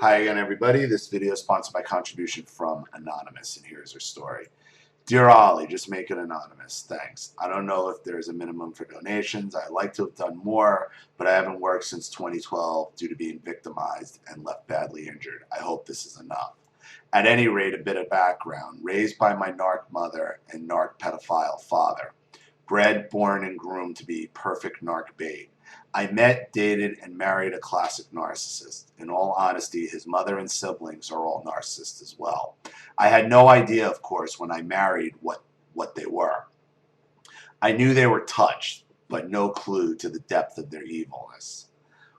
Hi again, everybody. This video is sponsored by contribution from Anonymous, and here's her story. Dear Ollie, just make it anonymous. Thanks. I don't know if there's a minimum for donations. I'd like to have done more, but I haven't worked since 2012 due to being victimized and left badly injured. I hope this is enough. At any rate, a bit of background. Raised by my narc mother and narc pedophile father. Bred, born, and groomed to be perfect narc bait. I met, dated, and married a classic narcissist. In all honesty, his mother and siblings are all narcissists as well. I had no idea, of course, when I married what they were. I knew they were touched, but no clue to the depth of their evilness.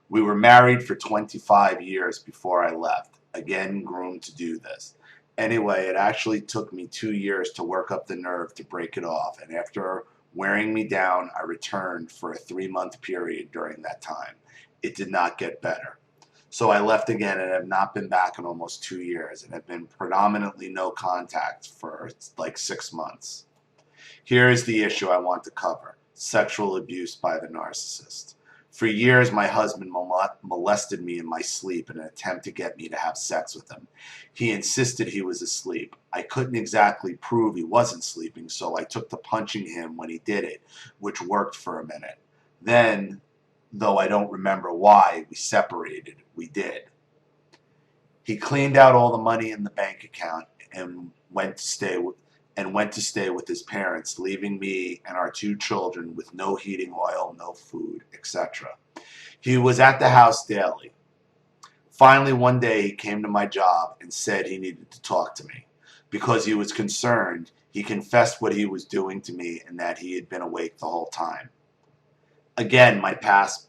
We were married for 25 years before I left, again groomed to do this. Anyway, it actually took me 2 years to work up the nerve to break it off, and after wearing me down, I returned for a 3-month period during that time. It did not get better. So I left again and have not been back in almost 2 years and have been predominantly no contact for like 6 months. Here is the issue I want to cover: sexual abuse by the narcissist. For years, my husband molested me in my sleep in an attempt to get me to have sex with him. He insisted he was asleep. I couldn't exactly prove he wasn't sleeping, so I took to punching him when he did it, which worked for a minute. Then, though I don't remember why we separated, we did. He cleaned out all the money in the bank account and went to stay with his parents, leaving me and our 2 children with no heating oil, no food, etc. He was at the house daily. Finally, one day he came to my job and said he needed to talk to me. Because he was concerned, he confessed what he was doing to me and that he had been awake the whole time. Again, my past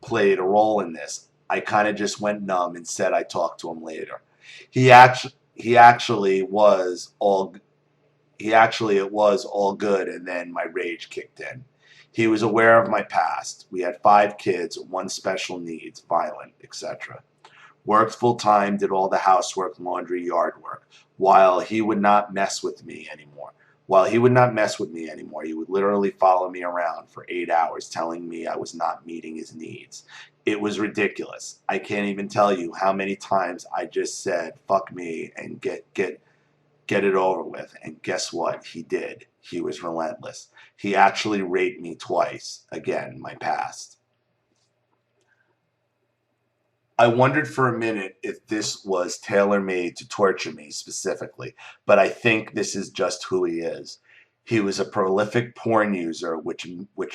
played a role in this. I kind of just went numb and said I'd talk to him later. It was all good, and then my rage kicked in. He was aware of my past. We had 5 kids, 1 special needs, violent, etc. Worked full-time, did all the housework, laundry, yard work, while he would not mess with me anymore. He would literally follow me around for 8 hours telling me I was not meeting his needs. It was ridiculous. I can't even tell you how many times I just said, fuck me, and get it over with. And guess what? He did. He was relentless. He actually raped me twice. Again, my past. I wondered for a minute if this was tailor-made to torture me specifically, but I think this is just who he is. He was a prolific porn user, which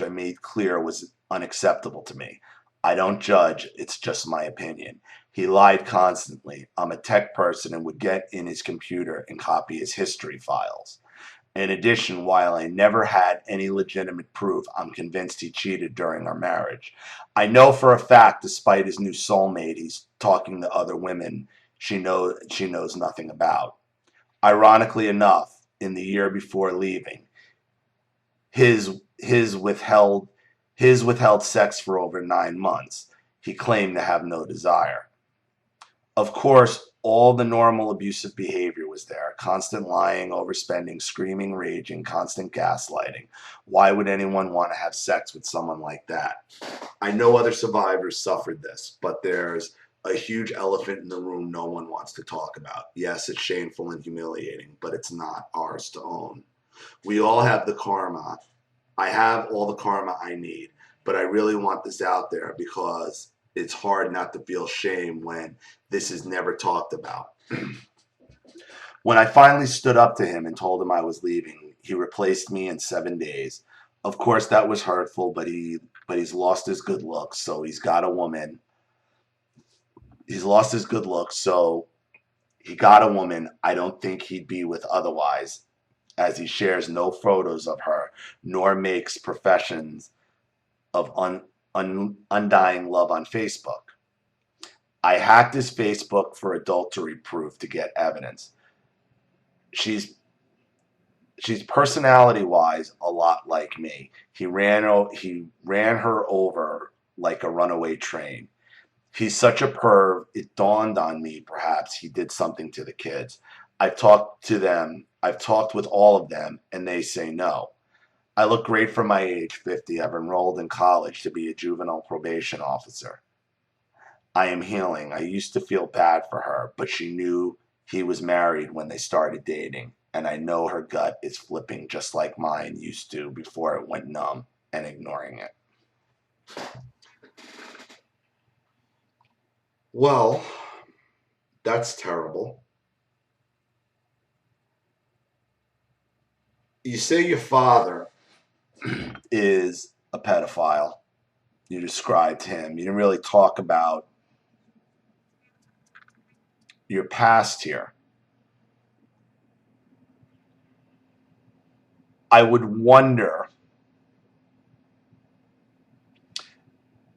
I made clear was unacceptable to me. I don't judge, it's just my opinion. He lied constantly. I'm a tech person and would get in his computer and copy his history files. In addition, while I never had any legitimate proof, I'm convinced he cheated during our marriage. I know for a fact, despite his new soulmate, he's talking to other women she knows nothing about. Ironically enough, in the year before leaving, his withheld sex for over 9 months. He claimed to have no desire. Of course, all the normal abusive behavior was there. Constant lying, overspending, screaming, raging, constant gaslighting. Why would anyone want to have sex with someone like that? I know other survivors suffered this, but there's a huge elephant in the room no one wants to talk about. Yes, it's shameful and humiliating, but it's not ours to own. We all have the karma. I have all the karma I need, but I really want this out there because it's hard not to feel shame when this is never talked about. When I finally stood up to him and told him I was leaving, he replaced me in 7 days. Of course, that was hurtful, but he's lost his good looks, so he's got a woman. He's lost his good looks, so he got a woman I don't think he'd be with otherwise, as he shares no photos of her, nor makes professions of undying love on Facebook. I hacked his Facebook for adultery proof to get evidence. She's personality-wise a lot like me. He ran her over like a runaway train. He's such a perv, it dawned on me perhaps he did something to the kids. I've talked with all of them, and they say no. I look great for my age, 50. I've enrolled in college to be a juvenile probation officer. I am healing. I used to feel bad for her, but she knew he was married when they started dating. And I know her gut is flipping just like mine used to before it went numb and ignoring it. Well, that's terrible. You say your father is a pedophile. You described him. You didn't really talk about your past here. I would wonder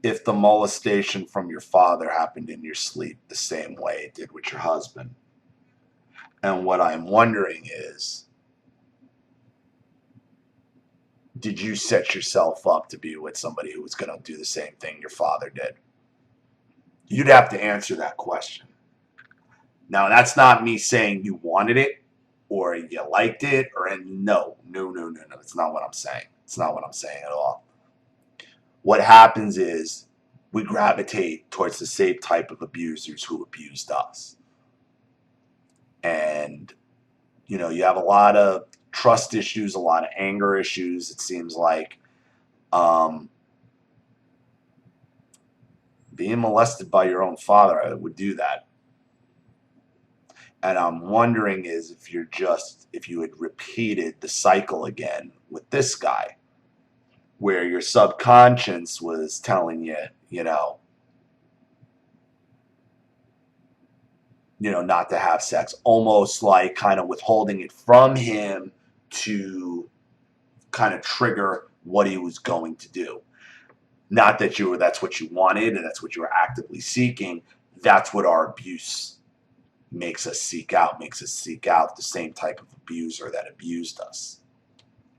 if the molestation from your father happened in your sleep the same way it did with your husband. And what I'm wondering is, did you set yourself up to be with somebody who was going to do the same thing your father did? You'd have to answer that question. Now, that's not me saying you wanted it or you liked it or any, no. It's not what I'm saying. It's not what I'm saying at all. What happens is we gravitate towards the same type of abusers who abused us. And, you know, you have a lot of trust issues, a lot of anger issues, it seems like. Being molested by your own father would do that. And I'm wondering is if you had repeated the cycle again with this guy, where your subconscious was telling you, not to have sex, almost like kind of withholding it from him to kind of trigger what he was going to do. Not that that's what you wanted and that's what you were actively seeking. That's what our abuse makes us seek out the same type of abuser that abused us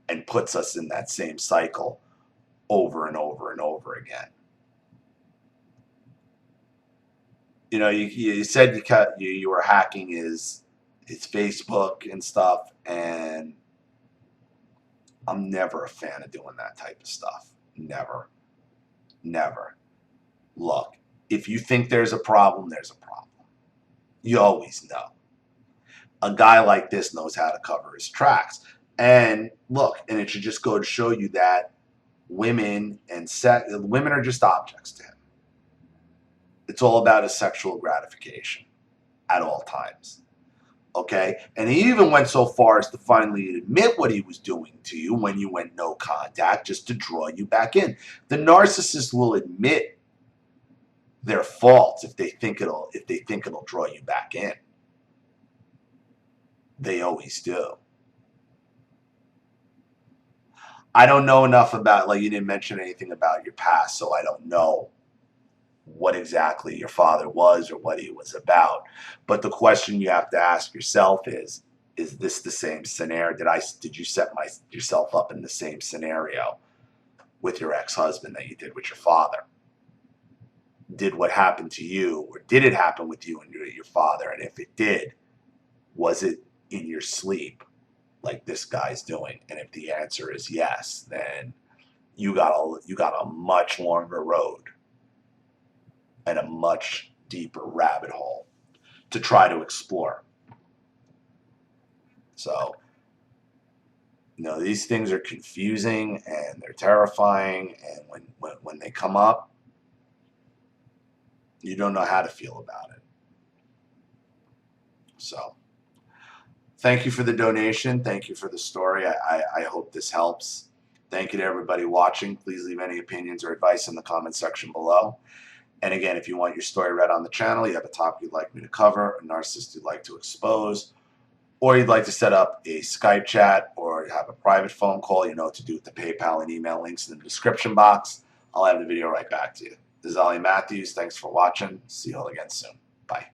and puts us in that same cycle over and over and over again. You said you were hacking his Facebook and stuff, and I'm never a fan of doing that type of stuff. Never. Look, if you think there's a problem, there's a problem. You always know. A guy like this knows how to cover his tracks. And look, and it should just go to show you that women are just objects to him. It's all about his sexual gratification at all times. Okay? And he even went so far as to finally admit what he was doing to you when you went no contact, just to draw you back in. The narcissist will admit their faults if they think it'll draw you back in. They always do. I don't know enough about, like, you didn't mention anything about your past, so I don't know what exactly your father was or what he was about. But the question you have to ask yourself is this the same scenario? Did you set yourself up in the same scenario with your ex-husband that you did with your father? Did what happened to you, or did it happen with you and your father? And if it did, was it in your sleep like this guy's doing? And if the answer is yes, then you got a much longer road and a much deeper rabbit hole to try to explore. So, these things are confusing and they're terrifying, and when they come up, you don't know how to feel about it. So, thank you for the donation. Thank you for the story. I hope this helps. Thank you to everybody watching. Please leave any opinions or advice in the comment section below. And again, if you want your story read on the channel, you have a topic you'd like me to cover, a narcissist you'd like to expose, or you'd like to set up a Skype chat or have a private phone call, you know what to do with the PayPal and email links in the description box. I'll have the video right back to you. This is Ali Matthews. Thanks for watching. See you all again soon. Bye.